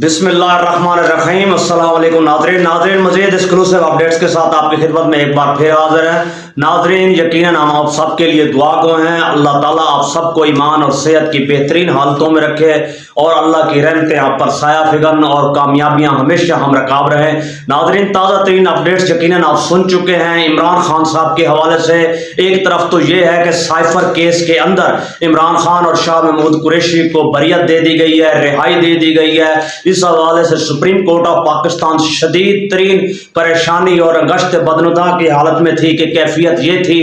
बिस्मिल्लाहिर्रहमानिर्रहीम। अस्सलाम वालेकुम नाज़रीन मज़ीद एक्सक्लूसिव अपडेट्स के साथ आपकी खिदमत में एक बार फिर हाजिर है। नाज़रीन यकीनन हम आप सब के लिए दुआ गो हैं, अल्लाह ताला आप सबको ईमान और सेहत की बेहतरीन हालतों में रखे और अल्लाह की रहमतें आप पर साया फिगन और कामयाबियां हमेशा हम रकाब रहे। नाज़रीन ताज़ा तरीन अपडेट्स यकीनन आप सुन चुके हैं इमरान खान साहब के हवाले से। एक तरफ तो ये है कि साइफर केस के अंदर इमरान खान और शाह महमूद कुरैशी को बरियत दे दी गई है, रिहाई दे दी गई है। इस हवाले से सुप्रीम कोर्ट ऑफ पाकिस्तान शदीद तरीन परेशानी और गश्त बदनुदा की हालत में थी कि कैफियत ये थी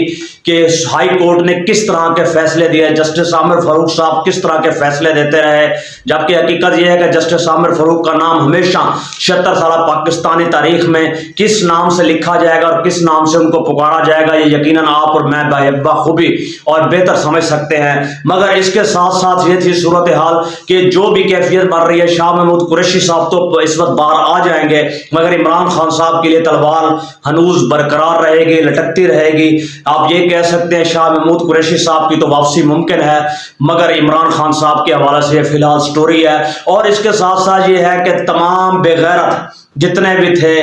कि हाई कोर्ट ने किस तरह के फैसले दिए, जस्टिस आमिर फारूक साहब किस तरह के फैसले देते रहे। जबकि हकीकत यह है कि जस्टिस आमिर फारूक का नाम हमेशा 76 साल पाकिस्तानी तारीख में किस नाम से लिखा जाएगा और किस नाम से उनको पुकारा जाएगा ये यकीनन आप और मैं बखूबी और बेहतर समझ सकते हैं। मगर इसके साथ साथ ये थी सूरत हाल कि जो भी कैफियत बन रही है, शाह महमूद कुरैशी साहब तो इस वक्त बाहर आ जाएंगे, मगर इमरान खान साहब के लिए तलवार हनूज बरकरार रहेगी, लटकती रहेगी। आप ये कह सकते हैं शाह महमूद कुरैशी साहब की तो वापसी मुमकिन है, मगर इमरान खान साहब के हवाले से फिलहाल स्टोरी है। और इसके साथ साथ ये है कि तमाम बेगैरत जितने भी थे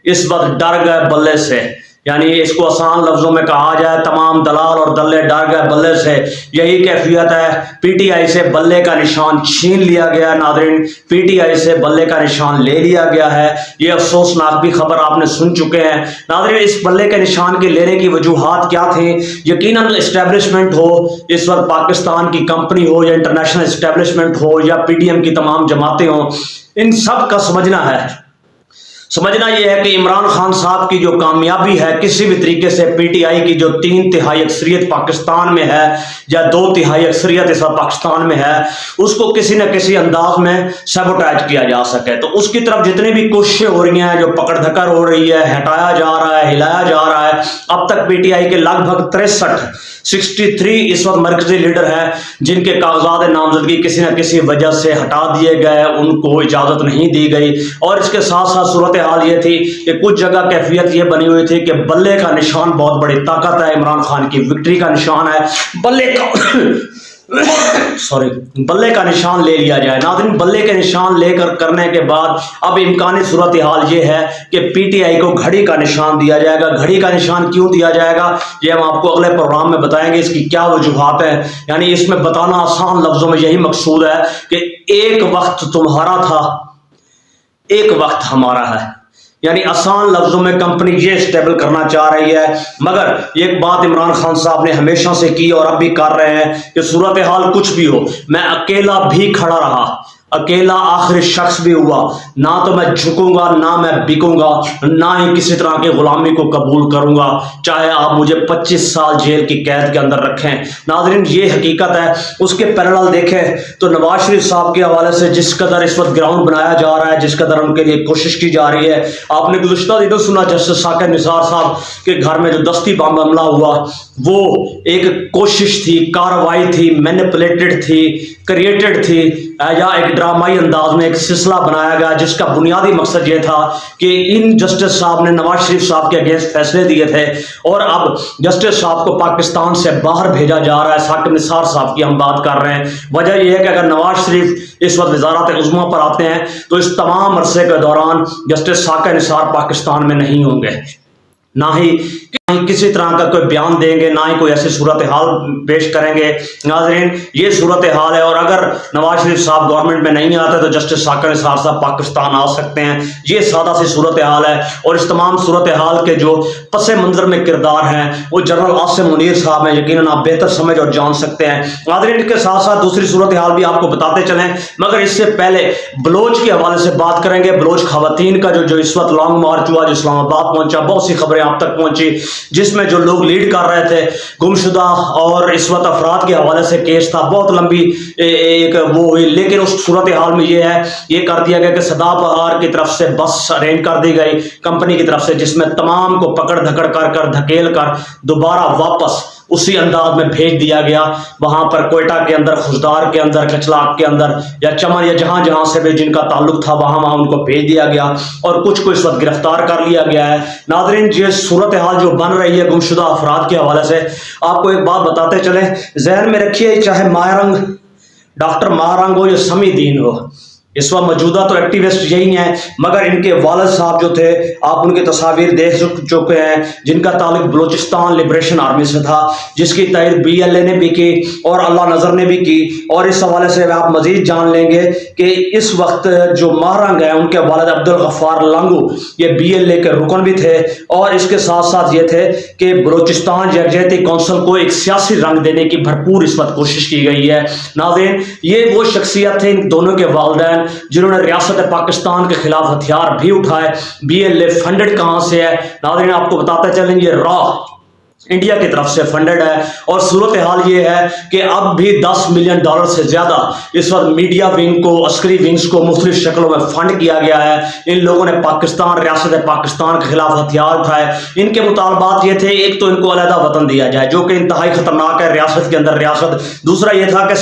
इस वक्त डर गए बल्ले से, यानी इसको आसान लफ्जों में कहा जाए तमाम दलाल और दल्ले डर गए बल्ले से। यही कैफियत है, पीटीआई से बल्ले का निशान छीन लिया गया। नाज़रीन पीटीआई से बल्ले का निशान ले लिया गया है, ये अफसोसनाक भी खबर आपने सुन चुके हैं। नाज़रीन इस बल्ले के निशान के लेने की वजूहात क्या थी? यकीनन इस्टेब्लिशमेंट हो, इस वक्त पाकिस्तान की कंपनी हो या इंटरनेशनल इस्टेब्लिशमेंट हो या पीडीएम की तमाम जमातें हों, इन सब का समझना यह है कि इमरान खान साहब की जो कामयाबी है किसी भी तरीके से पीटीआई की जो 3/3 अक्सरियत पाकिस्तान में है या 2/3 अक्सरियत इस वक्त पाकिस्तान में है, उसको किसी न किसी अंदाज में सबोटाइज किया जा सके। तो उसकी तरफ जितनी भी कोशिशें हो रही हैं, जो पकड़ धकड़ हो रही है, हटाया जा रहा है, हिलाया जा रहा है, अब तक पीटीआई के लगभग 63 इस वक्त मरकजी लीडर हैं जिनके कागजात नामजदगी किसी न किसी वजह से हटा दिए गए, उनको इजाजत नहीं दी गई। और इसके साथ साथ सूरत हाल ये थी कि कुछ जगह कैफियत ये बनी हुई थी कि बल्ले का निशान बहुत बड़ी ताकत है, इमरान खान की विक्ट्री का निशान है, बल्ले का निशान ले लिया जाए। नाज़रीन बल्ले के निशान लेकर करने के बाद अब इम्कानी सूरत हाल ये है कि पीटीआई को घड़ी का निशान दिया जाएगा। घड़ी का निशान क्यों दिया जाएगा ये हम आपको अगले प्रोग्राम में बताएंगे, इसकी क्या वजूहात है। यानी इसमें बताना आसान लफ्जों में यही मकसूद है कि एक वक्त तुम्हारा था, एक वक्त हमारा है। यानी आसान लफ्जों में कंपनी ये स्टेबल करना चाह रही है। मगर एक बात इमरान खान साहब ने हमेशा से की और अब भी कर रहे हैं कि सूरत हाल कुछ भी हो, मैं अकेला भी खड़ा रहा, अकेला आखिरी शख्स भी हुआ, ना तो मैं झुकूंगा, ना मैं बिकूंगा, ना ही किसी तरह की गुलामी को कबूल करूंगा, चाहे आप मुझे 25 साल जेल की कैद के अंदर रखें। नाज़रीन ये हकीकत है। उसके पैरेलल देखें तो नवाज शरीफ साहब के हवाले से जिस कदर इस वक्त ग्राउंड बनाया जा रहा है, जिस कदर उनके लिए कोशिश की जा रही है, आपने गुज़श्ता दिनों सुना जस्टिस साकिर निसार साहब के घर में जो दस्ती बम हमला हुआ, वो एक कोशिश थी, कार्रवाई थी, मैनिपुलेटेड थी, क्रिएटेड थी, या एक ड्रामाई अंदाज में एक सिलसिला बनाया गया जिसका बुनियादी मकसद ये था कि इन जस्टिस साहब ने नवाज शरीफ साहब के अगेंस्ट फैसले दिए थे और अब जस्टिस साहब को पाकिस्तान से बाहर भेजा जा रहा है। साकिर निसार साहब की हम बात कर रहे हैं। वजह यह है कि अगर नवाज शरीफ इस वक्त वजारत उज़्मा पर आते हैं तो इस तमाम अरसे के दौरान जस्टिस साकिर निसार पाकिस्तान में नहीं होंगे, ना ही किसी तरह का कोई बयान देंगे, ना ही कोई ऐसी सूरत हाल पेश करेंगे। नाज़रीन ये सूरत हाल है और अगर नवाज शरीफ साहब गवर्नमेंट में नहीं आते तो जस्टिस साकिर निसार साहब पाकिस्तान आ सकते हैं। ये सादा सी सूरत हाल है। और इस तमाम सूरत हाल के जो पसे मंजर में किरदार हैं वो जनरल आसिम मुनीर साहब हैं, यकीनन आप बेहतर समझ और जान सकते हैं। नाज़रीन इसके साथ साथ दूसरी सूरत हाल भी आपको बताते चलें, मगर इससे पहले बलोच के हवाले से बात करेंगे। बलोच खवातीन का जो इस वक्त लॉन्ग मार्च हुआ, जो इस्लामाबाद पहुंचा, बहुत सी खबरें आप तक पहुंची जिसमें जो लोग लीड कर रहे थे गुमशुदा और इस वक्त अफराद के हवाले से केस था, बहुत लंबी एक वो हुई। लेकिन उस सूरत हाल में ये कर दिया गया कि सदा बहार की तरफ से बस अरेंज कर दी गई कंपनी की तरफ से, जिसमें तमाम को पकड़ धकड़ कर धकेल कर दोबारा वापस उसी अंदाज में भेज दिया गया। वहां पर कोयटा के अंदर, खुशदार के अंदर, कचलाक के अंदर या चमन या जहां जहां से भी जिनका ताल्लुक था वहां उनको भेज दिया गया और कुछ को इस वक्त गिरफ्तार कर लिया गया है। नाज़रीन ये सूरत हाल जो बन रही है गुमशुदा अफराद के हवाले से, आपको एक बात बताते चले, जहन में रखिए, चाहे मायरंग डॉक्टर मायरंग हो या समीदीन हो, इस वक्त मौजूदा तो एक्टिविस्ट यही हैं, मगर इनके वालिद साहब जो थे, आप उनकी तस्वीर देख चुके हैं, जिनका ताल्लुक बलूचिस्तान लिबरेशन आर्मी से था, जिसकी तैयारी BLA ने भी की और अल्लाह नज़र ने भी की। और इस हवाले से आप मजीद जान लेंगे कि इस वक्त जो महारंग है, उनके वालिद अब्दुल गफ्फार लंगू ये BLA के रुकन भी थे, और इसके साथ साथ ये थे कि बलूचिस्तान यकजहती कौंसिल को एक सियासी रंग देने की भरपूर इस वक्त कोशिश की गई है। नाज़रीन, ये वो शख्सियत थे, इन दोनों के वालिदैन, जिन्होंने रियासत पाकिस्तान के खिलाफ हथियार भी उठाए। BLA फंडेड कहां से है? नाज़रीन, आपको बताते चलें, ये रॉ इंडिया की तरफ से फंडेड है। और सूरत हाल ये है कि अब भी $10 मिलियन से ज्यादा इस वक्त मीडिया विंग को, अस्करी विंग्स को मुख्तलिफ शक्लों में फंड किया गया है। इन लोगों ने पाकिस्तान, रियासत पाकिस्तान के खिलाफ हथियार उठाए। इनके मुतालबात ये थे, एक तो इनको अलहदा वतन दिया जाए, जो कि इंतहाई खतरनाक है रियासत के अंदर रियासत। दूसरा ये था कि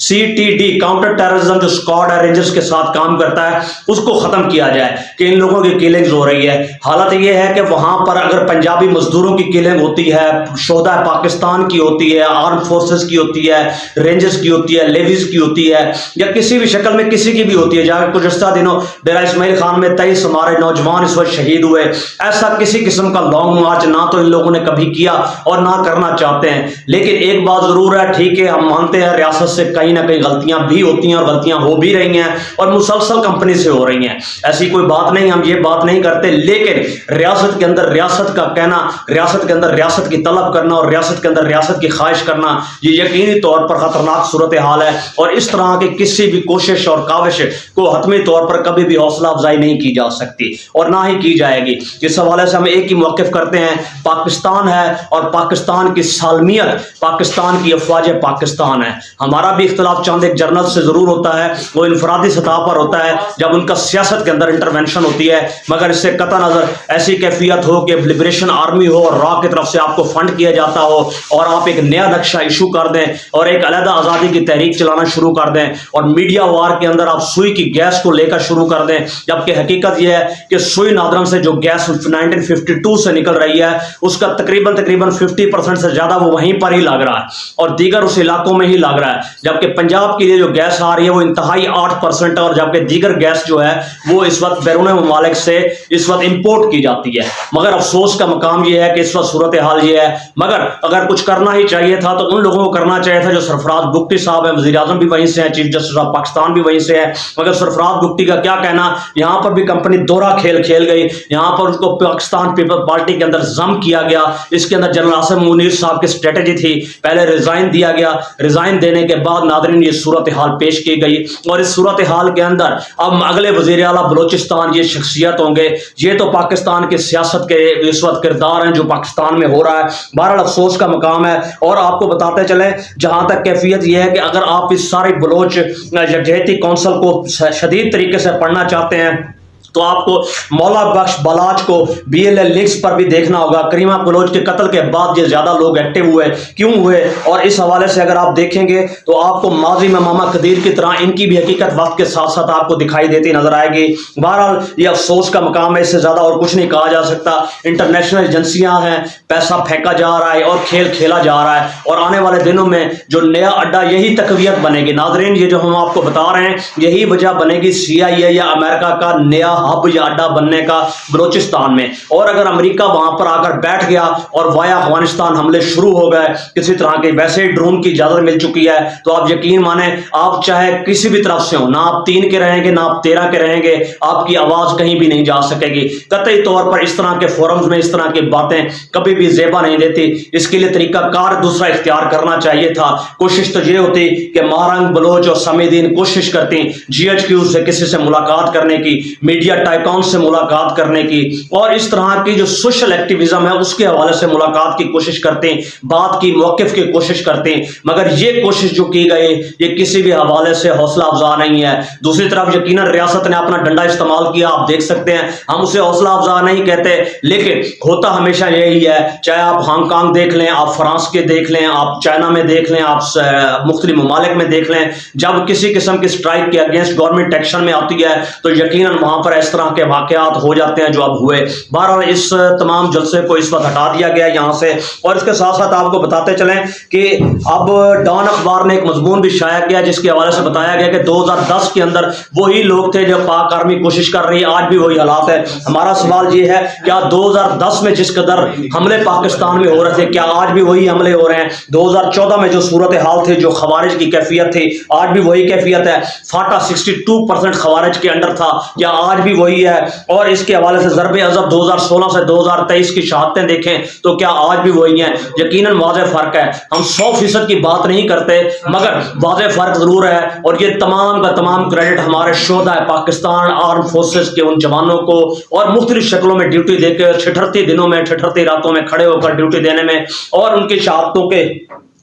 CTD काउंटर टेररिज्म जो स्क्वाड है, रेंजर्स के साथ काम करता है, उसको खत्म किया जाए कि इन लोगों की किलिंग्स हो रही है। हालत ये है कि वहां पर अगर पंजाबी मजदूरों की किलिंग होती है, शोहदा पाकिस्तान की होती है, आर्म फोर्सेस की होती है, रेंजर्स की होती है, लेवीज की होती है, या किसी भी शक्ल में किसी की भी होती है, जहाँ गुज़श्ता दिनों डेरा इस्माइल खान में 23 हमारे नौजवान इस वक्त शहीद हुए, ऐसा किसी किस्म का लॉन्ग मार्च ना तो इन लोगों ने कभी किया और ना करना चाहते हैं। लेकिन एक बात जरूर है, ठीक है, हम मानते हैं रियासत से कहीं ना कहीं गलतियां भी होती हैं और गलतियां हो भी रही हैं और मुसलसल कंपनी से हो रही हैं, ऐसी कोई बात नहीं, हम ये बात नहीं करते। लेकिन रियासत के अंदर रियासत का कहना, रियासत के अंदर रियासत की तलब करना और रियासत के अंदर रियासत की ख्वाहिश करना, ये यकीनी तौर पर खतरनाक सूरत हाल है। और इस तरह की किसी भी कोशिश और काविश को हतमी तौर पर कभी भी हौसला अफजाई नहीं की जा सकती और ना ही की जाएगी। इस हवाले से हम एक ही मौक़िफ़ करते हैं, पाकिस्तान है और पाकिस्तान की सालमियत, पाकिस्तान की अफवाज पाकिस्तान है। हमारा भी इख्तलाफ चंद एक जर्नल से जरूर होता है, वो इनफरादी सतह पर होता है जब उनका सियासत के अंदर इंटरवेंशन होती है, मगर इससे कतई नजर ऐसी कैफियत हो कि लिबरेशन आर्मी हो और रॉ की तरफ से आपको फंड किया जाता हो और आप एक नया नक्शा इशू कर दें और एक अलग आज़ादी की तहरीक चलाना शुरू कर दें और मीडिया वार के अंदर आप सुई की गैस को लेकर शुरू कर दें, जबकि हकीकत यह है कि सुई नादरम से जो गैस 1952 से निकल रही है उसका तकरीबन 50% से ज़्यादा वो वहीं पर ही लग रहा है और दीगर उस इलाकों में ही लग रहा है, जबकि पंजाब के लिए जो गैस आ रही है वो इंतहाई 8% और जबकि दीगर गैस जो है वो इस वक्त बैरून ममालिक से इस वक्त इंपोर्ट की जाती है। मगर अफसोस का मकाम यह है कि इस वक्त सूरत हाल ये है, मगर अगर कुछ करना ही चाहिए था तो उन लोगों को करना चाहिए था जो सरफराज बुगटी साहब है, वज़ीर आज़म भी वहीं से है, चीफ जस्टिस ऑफ पाकिस्तान भी वहीं से है, मगर सरफराज बुगटी का क्या कहना, यहाँ पर भी कंपनी दोहरा खेल खेल गई, यहाँ पर उसको पाकिस्तान पीपल पार्टी के अंदर जम किया गया। इसके अंदर जनरल आसिम मुनीर साहब की स्ट्रेटेजी थी, पहले रिजाइन दिया गया, रिजाइन देने के बाद नादरीन ये सूरत हाल पेश की गई और इस सूरत हाल के अंदर अब अगले वज़ीर आला बलोचिस्तान ये शख्सियत होंगे, ये तो पाकिस्तान की सियासत के इस वक्त किरदार हैं जो पाकिस्तान में हो रहा है। बहरहाल अफसोस का मकाम है और आपको बताते चले, जहां तक कैफियत यह है कि अगर आप इस सारी बलोच यकजहती कौंसिल को शदीद तरीके से पढ़ना चाहते हैं तो आपको मौला बख्श बलाच को BLA लिंक्स पर भी देखना होगा। करीमा बलोच के कत्ल के बाद ये ज्यादा लोग एक्टिव हुए, क्यों हुए, और इस हवाले से अगर आप देखेंगे तो आपको माजी में मामा कदीर की तरह इनकी भी हकीकत वक्त के साथ साथ आपको दिखाई देती नजर आएगी। बहरहाल ये अफसोस का मकाम है, इससे ज्यादा और कुछ नहीं कहा जा सकता। इंटरनेशनल एजेंसियां हैं, पैसा फेंका जा रहा है और खेल खेला जा रहा है और आने वाले दिनों में जो नया अड्डा यही तकवीत बनेगी। नाजरीन, ये जो हम आपको बता रहे हैं यही वजह बनेगी CIA या अमेरिका का नया हब या अड्डा बनने का बलोचिस्तान में। और अगर अमेरिका वहां पर आकर बैठ गया और वाया अफगानिस्तान हमले शुरू हो गए किसी तरह के, वैसे ही ड्रोन की इजाजत मिल चुकी है, तो आप यकीन माने आप चाहे किसी भी तरफ से हो, ना आप 3 के रहेंगे ना आप 13 के रहेंगे, आपकी आवाज कहीं भी नहीं जा सकेगी। कतई तौर पर इस तरह के फोरम्स में इस तरह की बातें कभी भी जेबा नहीं देती। इसके लिए तरीका कार दूसरा इख्तियार करना चाहिए था। कोशिश तो ये होती कि महारंग बलोच और समीदीन कोशिश करती GHQ से किसी से मुलाकात करने की, मीडिया टाइकॉन से मुलाकात करने की और इस तरह की जो सोशल एक्टिविज्म है उसके हवाले से मुलाकात की कोशिश करते हैं, बात की मौक़िफ़ की कोशिश करते हैं, मगर ये कोशिश जो की गई ये किसी भी हवाले से हौसला अफजा नहीं है। दूसरी तरफ यकीनन रियासत ने अपना डंडा इस्तेमाल किया, आप देख सकते हैं, हम उसे हौसला अफजा नहीं कहते, लेकिन होता हमेशा यही है। चाहे आप हांगकांग देख लें, आप फ्रांस के देख लें, आप चाइना में देख लें, आप मुख्तलिफ ममालिक में देख लें, जब किसी किस्म की स्ट्राइक के अगेंस्ट गवर्नमेंट एक्शन में आती है तो यकीनन वहां पर इस तरह के वाकयात हो जाते हैं जो अब हुए। बहरहाल इस तमाम जलसे को इस वक्त हटा दिया गया यहाँ से। और इसके साथ साथ आपको बताते चलें कि अब डॉन अखबार ने एक मजमून भी शाया किया जिसके हवाले से बताया गया कि 2010 के अंदर वही लोग थे जो पाक आर्मी कोशिश कर रही है, आज भी वही हालात है। हमारा सवाल ये है, क्या 2010 में जिस कदर हमले पाकिस्तान में हो रहे थे, क्या आज भी वही हमले हो रहे हैं? 2014 में जो सूरत हाल थी, जो खवारिज की कैफियत थी, आज भी वही कैफियत है। फाटा 62% खवारिज के अंडर था, क्या आज भी वही है? और इसके हवाले से ज़रबे अज़ब 2016 से 2023 की शहादतें देखें तो क्या आज भी वही है? यकीनन वाज़ेह फ़र्क है। हम 100% की बात नहीं करते, मगर वाज़ेह फ़र्क ज़रूर है। और ये तमाम का तमाम क्रेडिट हमारे शोधा पाकिस्तान आर्म फोर्सेस के उन जवानों को, और मुख्तलिफ शक्लों में ड्यूटी देकर ठिठरती दिनों में ठिठरती रातों में खड़े होकर ड्यूटी देने में और उनकी शहादतों के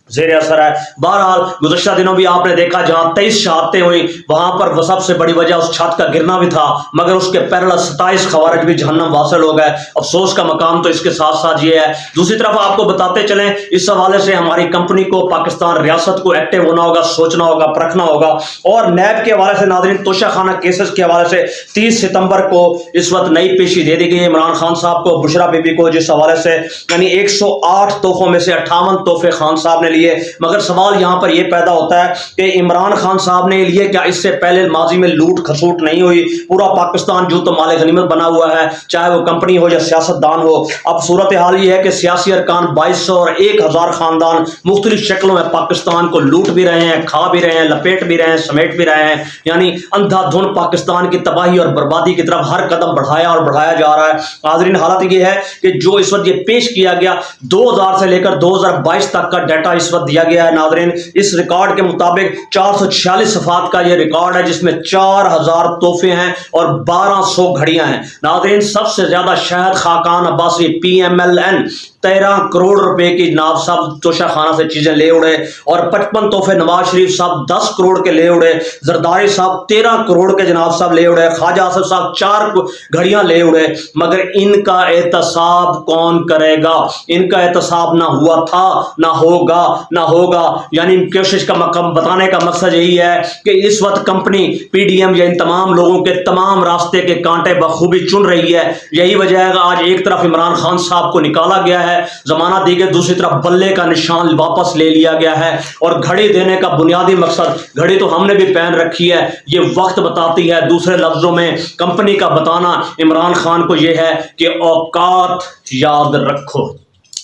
ज़ेर असर है। बहरहाल गुज़श्ता दिनों भी आपने देखा जहां 23 शहादतें हुई, वहां पर सबसे बड़ी वजह उस छत का गिरना भी था, मगर उसके पैरेलल 27 खवारिज भी जहन्नम वासिल हो गए। अफसोस का मकाम तो इसके साथ साथ ये है। दूसरी तरफ आपको बताते चलें, इस हवाले से हमारी कंपनी को, पाकिस्तान रियासत को एक्टिव होना होगा, सोचना होगा, परखना होगा। और नैब के हवाले से नाज़रीन, तोशाखाना केसेस के हवाले से 30 सितंबर को इस वक्त नई पेशी दे दी गई है इमरान खान साहब को, बुशरा बीबी को, जिस हवाले से यानी 108 तोहफों में से 58 तोहफे खान साहब ने लिए। मगर सवाल यहां पर यह पैदा होता है कि इमरान खान साहब ने लिए, क्या इससे पहले माजी में लूट खसूट नहीं हुई? पूरा पाकिस्तान जो तो माले गनीमत बना हुआ है, चाहे वो कंपनी हो या सियासतदान हो। अब सूरत हाल ये है कि सियासी अरकान 2200 और 1000 खानदान मुख्तलिफ शक्लों में पाकिस्तान को लूट भी रहे हैं, खा भी रहे हैं, लपेट भी रहे हैं, समेट भी रहे हैं। यानी अंधाधुन पाकिस्तान की तबाही और बर्बादी की तरफ हर कदम बढ़ाया और बढ़ाया जा रहा है। नाज़रीन, हालत ये है कि जो इस वक्त ये पेश किया गया 2000 से लेकर 2022 तक का डाटा इस वक्त दिया गया है। नाज़रीन, इस रिकॉर्ड के मुताबिक 446 सफात का ये रिकॉर्ड है, जिसमें 4000 तोहफे हैं और 1200 घड़ियां हैं। नाज़रीन, सबसे ज्यादा शहद खाकान अब्बासी PMLN 13 करोड़ रुपए की जनाब साहब तोशा खाना से चीजें ले उड़े, और 55 तोहफे नवाज शरीफ साहब 10 करोड़ के ले उड़े, जरदारी साहब 13 करोड़ के जनाब साहब ले उड़े, ख्वाजा आसिफ साहब 4 घड़ियां ले उड़े। मगर इनका एहतसाब कौन करेगा? इनका एहतसाब ना हुआ था, ना होगा, ना होगा। यानी कोशिश का मकम बताने का मकसद यही है कि इस वक्त कंपनी PDM या इन तमाम लोगों के तमाम रास्ते के कांटे बखूबी चुन रही है। यही वजह है कि आज एक तरफ इमरान खान साहब को निकाला गया है, जमाना दी गई, दूसरी तरफ बल्ले का निशान वापस ले लिया गया है। और घड़ी देने का बुनियादी मकसद, घड़ी तो हमने भी पहन रखी है, ये वक्त बताती है। दूसरे लफ्जों में कंपनी का बताना इमरान खान को यह है कि औकात याद रखो,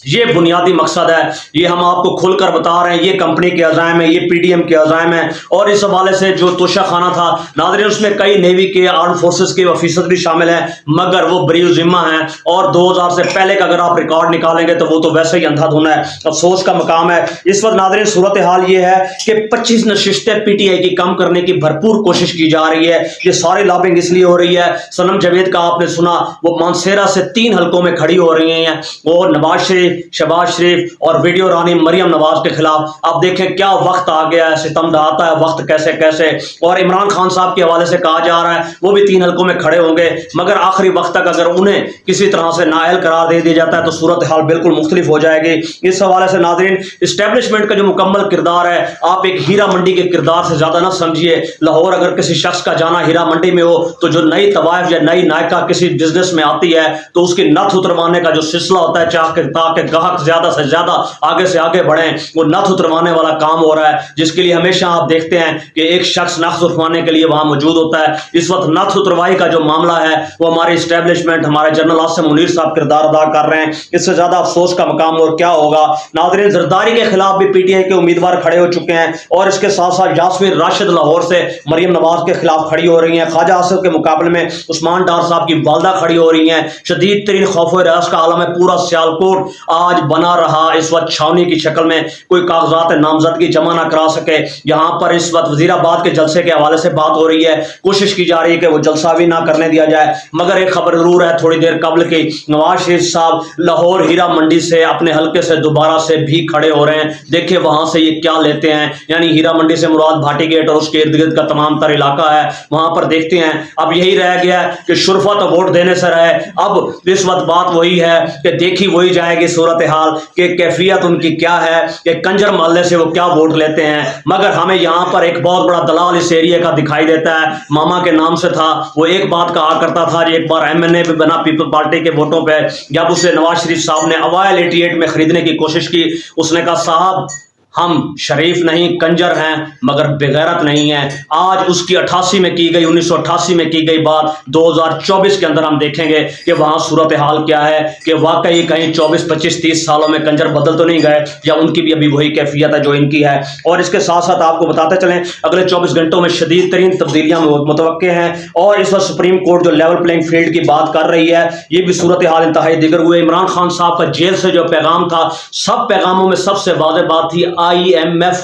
ये बुनियादी मकसद है। ये हम आपको खुलकर बता रहे हैं, ये कंपनी के अज़ाइम है, ये PDM के अज़ाइम है। और इस हवाले से जो तोशा खाना था नाज़रीन, उसमें कई नेवी के आर्म फोर्सेस के ऑफिसर भी शामिल हैं, मगर वो बरी ज़िम्मा हैं। और 2000 से पहले का अगर आप रिकॉर्ड निकालेंगे तो वो तो वैसे ही अंधाधुन है। अफसोस का मकाम है। इस वक्त नाज़रीन सूरत हाल ये है कि 25 नशिस्तें PTI की कम करने की भरपूर कोशिश की जा रही है। ये सारी लॉबिंग इसलिए हो रही है, सनम जावेद का आपने सुना, वो मानसेरा से 3 हलकों में खड़ी हो रही हैं, वो नवाज शरीफ, शहबाज शरीफ और वीडियो रानी मरियम नवाज के खिलाफ। आप देखें क्या वक्त आ गया है, सितम दहाता है वक्त कैसे कैसे। और इमरान खान साहब के हवाले से कहा जा रहा है वो भी 3 हलकों में खड़े होंगे, मगर आखिरी वक्त तक अगर उन्हें किसी तरह से नाअहल करार दे दिया जाता है तो सूरत हाल बिल्कुल मुख्तलिफ हो जाएगी। इस हवाले से नाज़रीन, इस्टेब्लिशमेंट का जो मुकम्मल किरदार है, आप एक हीरा मंडी के किरदार से ज्यादा ना समझिए। लाहौर अगर किसी शख्स का जाना हीरा मंडी में हो तो जो नई तवाइफ या नई नायका किसी बिजनेस में आती है तो उसकी नथ उतरवाने का जो सिलसिला होता है, चाहे ताकि ग्राहक ज्यादा से ज्यादा आगे से आगे बढ़े, वो नथ उतरवाने वाला काम हो रहा है, जिसके लिए हमेशा आप देखते हैं कि एक शख्स नथ उतरवाने के लिए वहां मौजूद होता है। इस वक्त नथ उतरवाई का जो मामला है वो हमारी इस्टेब्लिशमेंट, हमारे जनरल आसिम मुनीर साहब किरदार अदा कर रहे हैं। इससे ज्यादा अफसोस का मकाम और क्या होगा। नाज़रीन, जरदारी के खिलाफ भी PTI के उम्मीदवार खड़े हो चुके हैं, और इसके साथ साथ यास्मीन राशिद लाहौर से मरियम नवाज के खिलाफ खड़ी हो रही हैं। ख्वाजा आसिफ के मुकाबले में उस्मान डार साहब की वालदा खड़ी हो रही हैं। शदीद तरीन खौफ रस का आलम है। पूरा सियालकोट आज बना रहा इस वक्त छावनी की शक्ल में, कोई कागजात नामजदगी जमा ना करा सके। यहाँ पर इस वक्त वजीराबाद के जलसे के हवाले से बात हो रही है, कोशिश की जा रही है कि वो जलसा भी ना करने दिया जाए। मगर एक खबर जरूर है, थोड़ी देर कबल की नवाज शरीफ साहब लाहौर हीरा मंडी से अपने हल्के से दोबारा से भी खड़े हो रहे हैं। देखिए वहां से ये क्या लेते हैं। यानी हीरा मंडी से मुराद भाटी गेट और उसके इर्द गिर्द का तमाम तर इलाका है, वहां पर देखते हैं। अब यही रह गया कि शुरफा तो वोट देने से रहे, अब इस वक्त बात वही है कि देखी वही जाएगी। सूरत हाल कि कैफियत उनकी क्या है कि कंजर मोहल्ले से वो क्या वोट लेते हैं। मगर हमें यहाँ पर एक बहुत बड़ा दलाल इस एरिया का दिखाई देता है, मामा के नाम से था। वो एक बात कहा करता था, एक बार MNA भी बना पीपल पार्टी के वोटों पे, जब उसे नवाज शरीफ साहब ने अवाइल 88 में खरीदने की कोशिश की, उसने कहा साहब हम शरीफ नहीं कंजर हैं मगर बेगैरत नहीं है। आज उसकी 88 में की गई 1988 में की गई बात 2024 के अंदर हम देखेंगे कि वहां सूरत हाल क्या है कि वाकई कहीं 24 25 30 सालों में कंजर बदल तो नहीं गए, या उनकी भी अभी वही कैफियत है जो इनकी है। और इसके साथ साथ आपको बताते चलें अगले 24 घंटों में शदीद तरीन तब्दीलियां मुतवक्के हैं। और इस वक्त सुप्रीम कोर्ट जो लेवल प्लेइंग फील्ड की बात कर रही है, ये भी सूरत हाल इंतहाई दिगर हुए। इमरान खान साहब का जेल से जो पैगाम था, सब पैगामों में सबसे वाज़ेह बात थी IMF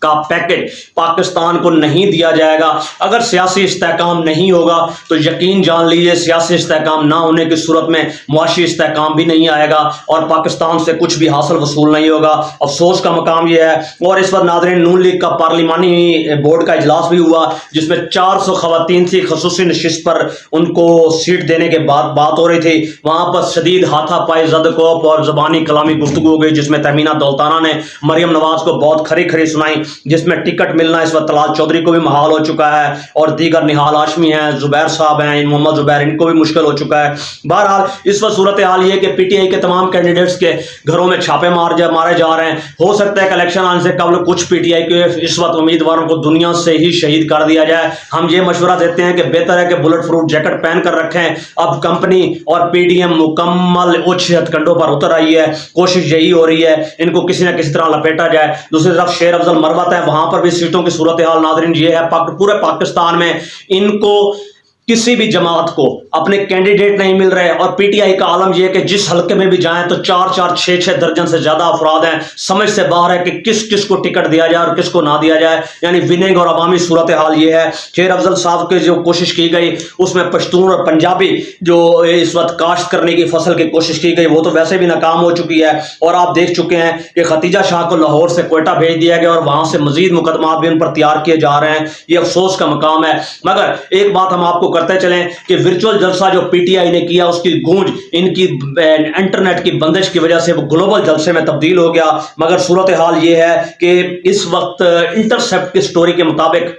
का पैकेज पाकिस्तान को नहीं दिया जाएगा। अगर सियासी इस्तेहकाम नहीं होगा तो यकीन जान लीजिए सियासी इस्तेहकाम ना होने की सूरत में मुआशी इस्तेहकाम भी नहीं आएगा और पाकिस्तान से कुछ भी हासिल वसूल नहीं होगा। अफसोस का मकाम यह है। और इस पर नाज़रीन नून लीग का पार्लिमानी बोर्ड का इजलास भी हुआ जिसमें 400 खवातीन थी, खसूसी नशिस्त पर उनको सीट देने के बाद बात हो रही थी। वहां पर शदीद हाथापाई ज़दकोप और ज़बानी कलामी गुफ्तगू हो गई, जिसमें तमीना दौलताना ने मरियम नवाज को बहुत खरी खरी सुनाई, जिसमें टिकट मिलना इस वक्त तलाल चौधरी को भी महाल हो चुका है और दीगर निहाल हाशमी हैं, जुबैर साहब हैं, मोहम्मद जुबैर, इनको भी मुश्किल हो चुका है। बहरहाल इस वक्त सूरत हाल ये कि PTI के तमाम कैंडिडेट्स के घरों में छापे मारे जा रहे हैं। हो सकता है कि इलेक्शन आने से कबल कुछ PTI के इस वक्त उम्मीदवारों को दुनिया से ही शहीद कर दिया जाए। हम ये मशवरा देते हैं कि बेहतर है कि बुलेट प्रूफ जैकेट पहन कर रखें। अब कंपनी और PDM मुकम्मल उच्च हथकंडों पर उतर आई है, कोशिश यही हो रही है इनको किसी न किसी तरह लपेटा जाए। दूसरी तरफ शेर अफजल मरवत है, वहां पर भी सीटों की सूरत हाल नाज़रीन ये है पूरे पाकिस्तान में इनको किसी भी जमात को अपने कैंडिडेट नहीं मिल रहे। और PTI का आलम यह है कि जिस हल्के में भी जाएं तो 4-4 6-6 दर्जन से ज्यादा अफराद हैं। समझ से बाहर है कि किस किस को टिकट दिया जाए और किसको ना दिया जाए, यानी विनिंग और अवामी सूरत हाल ये है। शेर अफजल साहब की जो कोशिश की गई उसमें पश्तून और पंजाबी जो इस वक्त काश्त करने की फसल की कोशिश की गई वो तो वैसे भी नाकाम हो चुकी है। और आप देख चुके हैं कि खतीजा शाह को लाहौर से कोयटा भेज दिया गया और वहां से मजीद मुकदमा भी उन पर तैयार किए जा रहे हैं। ये अफसोस का मकाम है। मगर एक बात हम आपको करते चलें कि वर्चुअल जलसा जो PTI ने किया उसकी गूंज इनकी इंटरनेट की बंदिश की वजह से वो ग्लोबल जलसे में तब्दील हो गया। मगर सूरत हाल ये है कि इस वक्त इंटरसेप्ट की स्टोरी के मुताबिक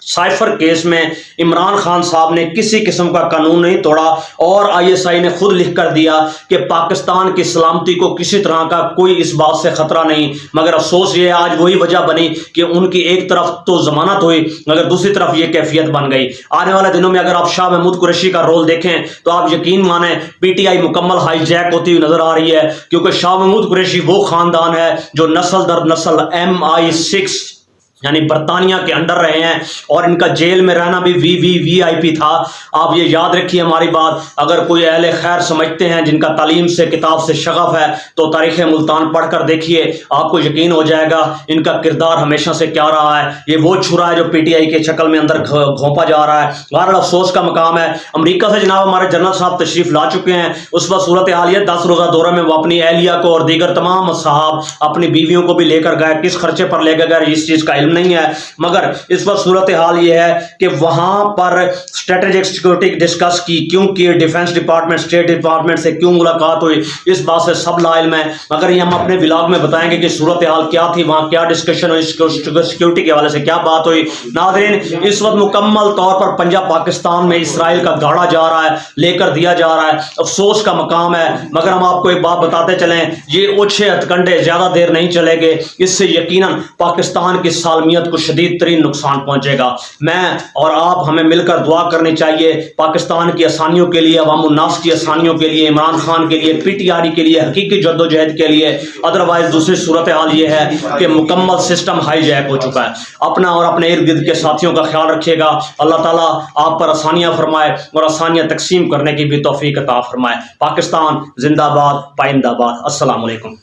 साइफर केस में इमरान खान साहब ने किसी किस्म का कानून नहीं तोड़ा और ISI ने खुद लिख कर दिया कि पाकिस्तान की सलामती को किसी तरह का कोई इस बात से खतरा नहीं। मगर अफसोस ये आज वही वजह बनी कि उनकी एक तरफ तो जमानत हुई मगर दूसरी तरफ ये कैफियत बन गई। आने वाले दिनों में अगर आप शाह महमूद कुरैशी का रोल देखें तो आप यकीन माने PTI मुकम्मल हाईजैक होती हुई नजर आ रही है, क्योंकि शाह महमूद कुरैशी वो खानदान है जो नस्ल दर नस्ल MI6 यानी बरतानिया के अंडर रहे हैं और इनका जेल में रहना भी VVVIP था। आप ये याद रखिए हमारी बात, अगर कोई अहले खैर समझते हैं जिनका तालीम से किताब से शगफ है तो तारीख़ मुल्तान पढ़ कर देखिए, आपको यकीन हो जाएगा इनका किरदार हमेशा से क्या रहा है। ये वो छुरा है जो PTI के शक्ल में अंदर घोंपा जा रहा है। बहरहाल अफसोस का मकाम है। अमरीका से जनाब हमारे जनरल साहब तशरीफ ला चुके हैं। उस वक्त सूरत हाल 10 रोज़ा दौरे में वो अपनी एहलिया को और दीगर तमाम साहब अपनी बीवियों को भी लेकर गए। किस खर्चे पर लेकर गए इस चीज़ का नहीं है, मगर इस वक्त सूरत हाल ये है कि वहां पर स्ट्रेटेजिक सिक्योरिटी डिस्कस की, क्यों की, डिफेंस डिपार्टमेंट स्टेट डिपार्टमेंट से क्यों मुलाकात हुई, इस बात से सब लाइल्म है। मगर ये हम अपने व्लॉग में बताएंगे कि सूरत हाल क्या थी, वहां क्या डिस्कशन हुई, सिक्योरिटी के हवाले से क्या बात हुई। नाज़रीन इस वक्त मुकम्मल तौर पर पंजाब पाकिस्तान में इसराइल का गाड़ा जा रहा है, लेकर दिया जा रहा है। अफसोस का मकाम है। मगर हम आपको एक बात बताते चलें, ये ओछे हथकंडे ज्यादा देर नहीं चलेंगे, इससे यकीनन पाकिस्तान की सालमियत को शदीद तरीन नुकसान पहुंचेगा। मैं और आप हमें मिलकर दुआ करनी चाहिए पाकिस्तान की आसानियों के लिए, अवामुन्नास की आसानियों के लिए, इमरान खान के लिए, PTRE के लिए, हकीकी जद्दोजहद के लिए। अदरवाइज दूसरी सूरत हाल ये है कि मुकम्मल सिस्टम हाईजैक हो चुका है। अपना और अपने इर्द गिर्द के साथियों का ख्याल रखिएगा। अल्लाह ताला आप पर आसानियां फरमाए और आसानियां तकसीम करने की भी तौफीक अता फरमाए। पाकिस्तान जिंदाबाद, पाइंदाबाद। अस्सलाम वालेकुम।